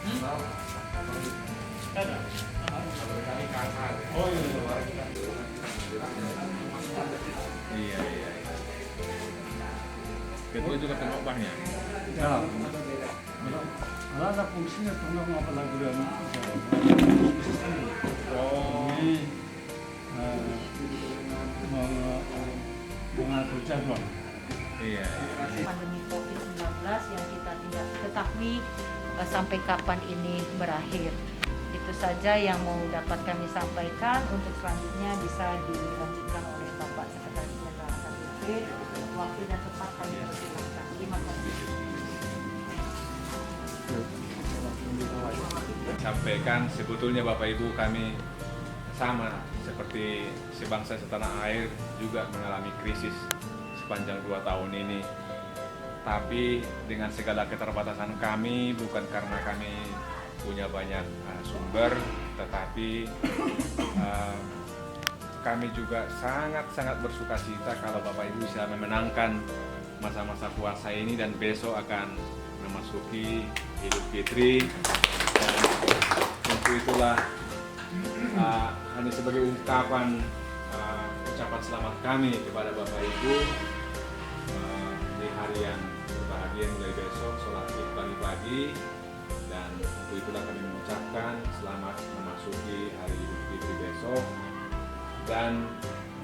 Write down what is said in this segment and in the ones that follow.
Oh iya. Iya. Ketua juga pengobahnya. Ya. Ada fungsinya untuk apalagi dan ini mengatur jadwal. Iya. Pandemi COVID-19 yang kita tidak ketahui sampai kapan ini berakhir. Itu saja yang mau dapat kami sampaikan. Untuk selanjutnya bisa dilanjutkan oleh Bapak Sekretaris Jenderal KPP. Waktu dan tempat kami persilakan. Terima kasih. Sampaikan sebetulnya Bapak Ibu kami sama seperti sebangsa setanah air juga mengalami krisis sepanjang 2 tahun ini. Tapi dengan segala keterbatasan kami, bukan karena kami punya banyak sumber, tetapi kami juga sangat-sangat bersuka cita kalau Bapak Ibu bisa memenangkan masa-masa puasa ini dan besok akan memasuki Idul Fitri. Dan tentu itulah hanya sebagai ungkapan ucapan selamat kami kepada Bapak Ibu di hari yang berbahagia mulai besok sholat Id pagi-pagi, dan untuk itulah kami mengucapkan selamat memasuki hari Idul Fitri besok. Dan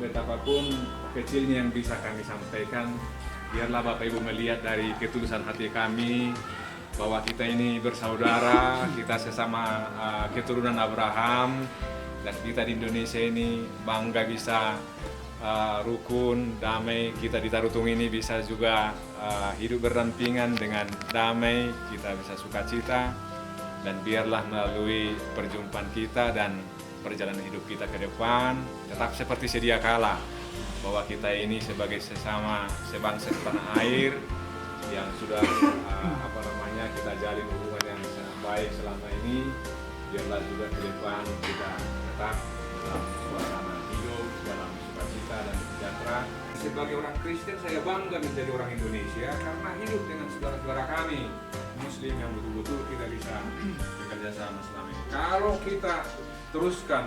betapapun kecilnya yang bisa kami sampaikan, biarlah Bapak Ibu melihat dari ketulusan hati kami bahwa kita ini bersaudara, kita sesama keturunan Abraham, dan kita di Indonesia ini bangga bisa rukun, damai. Kita di Tarutung ini bisa juga hidup berdampingan dengan damai, kita bisa sukacita, dan biarlah melalui perjumpaan kita dan perjalanan hidup kita ke depan tetap seperti sedia kala, bahwa kita ini sebagai sesama sebangsa setanah air yang sudah kita jalin hubungan yang sangat baik selama ini, biarlah juga ke depan kita tetap dalam suasana hidup, dalam sukacita dan sejahtera. Sebagai orang Kristen saya bangga menjadi orang Indonesia karena hidup dengan saudara-saudara kami Muslim yang betul-betul kita bisa bekerja sama selama ini. Kalau kita teruskan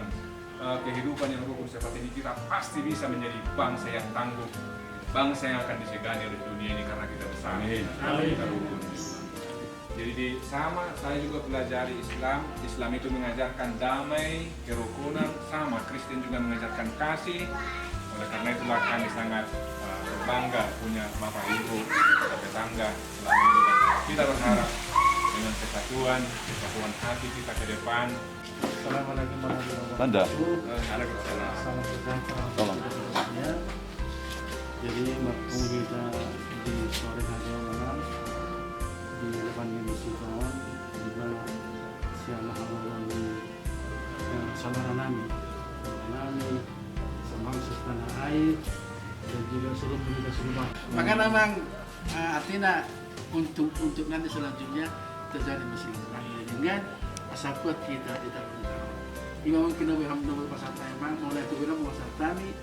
kehidupan yang rukun seperti ini, kita pasti bisa menjadi bangsa yang tangguh, bangsa yang akan disegani oleh dunia ini karena kita bersama, kita rukun. Jadi sama saya juga pelajari Islam. Islam itu mengajarkan damai, kerukunan, sama Kristen juga mengajarkan kasih. Oleh karena itulah kami sangat berbangga punya Bapak Ibu, tetangga selama ini. Kita berharap dengan kesatuan hati kita ke depan. Assalamualaikum warahmatullahi wabarakatuh. Tanda. Salam sejahtera. Tolong. Ya. Jadi bertemu kita di sore hari yang malam di depan Indonesia di mana siapa melalui saudara nami sebangsa tanah air dan juga seluruh penduduk seluruh. Maka memang artinya untuk nanti selanjutnya terjadi bersilaturahmi dengan asa kuat kita di dalam negara. Imam kena berhamdulillah pasal memang mulai turun pasal kami